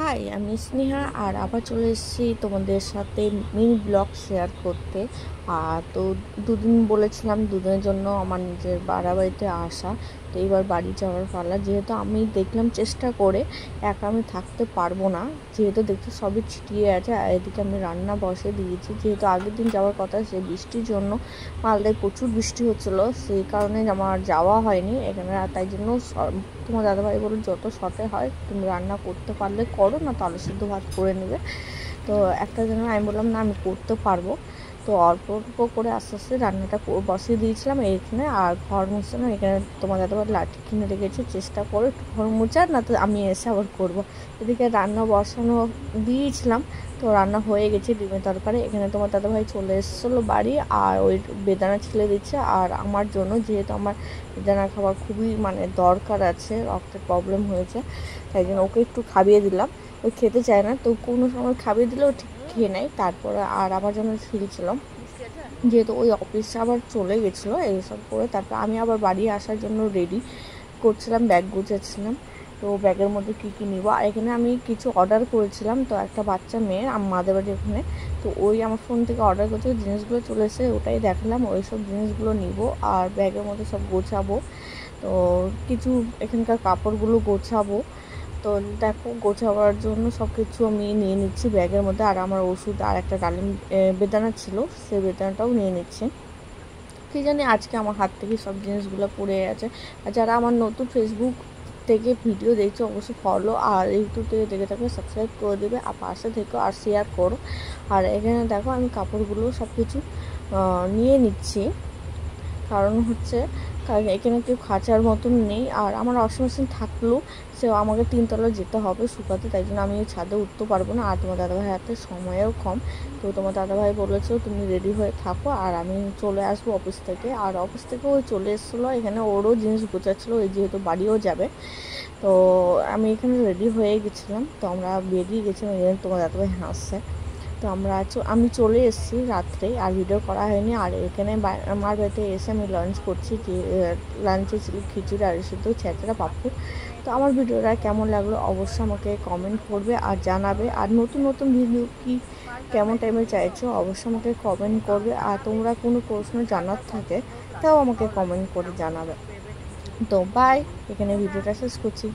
High, আমি স্নেহা আর আবার চলে এসেছি তোমাদের সাথে মিনি ব্লগ শেয়ার করতে। তো দুদিন বলেছিলাম, দুদিনের জন্য আমার নিজের বাড়িতে আসা। তো এবার বাড়ি যাওয়ার পালা। যেহেতু আমি দেখলাম চেষ্টা করে একা আমি থাকতে পারবো না, যেহেতু দেখতে সবই ছিটিয়ে আছে। আর এদিকে আমি রান্না বসে দিয়েছি, যেহেতু আগের দিন যাওয়ার কথা, সেই বৃষ্টির জন্য মালদায় প্রচুর বৃষ্টি হচ্ছিলো, সেই কারণে আমার যাওয়া হয়নি এখানে। তাই জন্য তোমার দাদাভাই বলল যত শর্টে হয় তুমি রান্না করতে পারলে করো, না তো আলু সিদ্ধ ভাত করে নেবে। তো একটা জন্য আমি বললাম না, আমি করতে পারবো। তো অল্প অল্প করে আস্তে আস্তে রান্নাটা বসিয়ে দিয়েছিলাম এখানে। আর ঘর মুছতে না, এখানে তোমার দাদাভাই লাঠি কিনে রেখেছে, চেষ্টা করো একটু ঘর মুছার, না তো আমি এসে আবার করবো। এদিকে রান্না বসানো দিয়েছিলাম, তো রান্না হয়ে গেছে ডিমের তরকারি। এখানে তোমার দাদাভাই চলে এসেছিলো বাড়ি, আর ওই বেদানা ছিলে দিচ্ছে। আর আমার জন্য, যেহেতু আমার বেদানা খাবার খুবই দরকার আছে, রক্তের প্রবলেম হয়েছে, তাই জন্য ওকে একটু খাইয়ে দিলাম। ও খেতে চায় না, তো কোনো সময় খাইয়ে দিলেও ঠিক খেয়ে নেয়। তারপরে আর আমার জন্য ছিলছিলাম, যেহেতু ওই অফিসে আবার চলে গেছিলো এইসব করে। তারপর আমি আবার বাড়ি আসার জন্য রেডি করছিলাম, ব্যাগ গুছাচ্ছিলাম। তো ব্যাগের মধ্যে কী কী নিব। আর এখানে আমি কিছু অর্ডার করেছিলাম, তো একটা বাচ্চা মেয়ের মাদের বাড়ি ওখানে। তো ওই আমার ফোন থেকে অর্ডার করতে জিনিসগুলো চলে এসে ওটাই দেখালাম, ওই সব জিনিসগুলো নিব আর ব্যাগের মধ্যে সব গোছাবো। তো কিছু এখানকার কাপড়গুলো গোছাবো। তো দেখো, গোছাবার জন্য সব কিছু আমি নিয়ে নিচ্ছি ব্যাগের মধ্যে। আর আমার ওষুধ আর একটা ডালিম বেদানা ছিল, সেই বেদানাটাও নিয়ে নিচ্ছি। কী জানি আজকে আমার হাত থেকে সব জিনিসগুলো পড়ে গেছে। আর যারা আমার নতুন ফেসবুক থেকে ভিডিও দেখছো অবশ্যই ফলো, আর ইউটিউব থেকে দেখে থাকলে সাবস্ক্রাইব করে দেবে, আর পাশে থেকেও আর শেয়ার করো। আর এখানে দেখো আমি কাপড়গুলো সব কিছু নিয়ে নিচ্ছি, কারণ এখানে কেউ খাঁচার মতন নেই। আর আমার ওয়াশিং মেশিন থাকলেও আমাকে 3 তলা যেতে হবে শুকাতে, তাই জন্য আমি ছাদে উঠতে পারবো না। আর তোমার দাদাভাই হাতে সময়ও কম, তো তোমার দাদাভাই বলেছো তুমি রেডি হয়ে থাকো আর আমি চলে আসবো অফিস থেকে। আর অফিস থেকে ওই চলে এসেছিলো, এখানে ওরও জিনিস গোছাচ্ছিলো, ওই যেহেতু বাড়িও যাবে। তো আমি এখানে রেডি হয়ে গেছিলাম, তো আমরা বেরিয়ে গেছিলাম। এখানে তোমার দাদাভাই হাসছে। তো আমি চলে এসেছি রাত্রে, আর ভিডিও করা হয়নি। আর এখানে আমার বাড়িতে এসে আমি লাঞ্চ করছি, যে লাঞ্চে ছিল খিচুড়ি আর শুধু ছেঁচড়া পাঁপড়। তো আমার ভিডিওটা কেমন লাগলো অবশ্যই আমাকে কমেন্ট করবে আর জানাবে। আর নতুন নতুন ভিডিও কি কেমন টাইমে চাইছো অবশ্যই আমাকে কমেন্ট করবে। আর তোমরা কোনো প্রশ্ন জানার থাকে তাও আমাকে কমেন্ট করে জানাবে। তো বাই, এখানে ভিডিওটা শেষ করছি।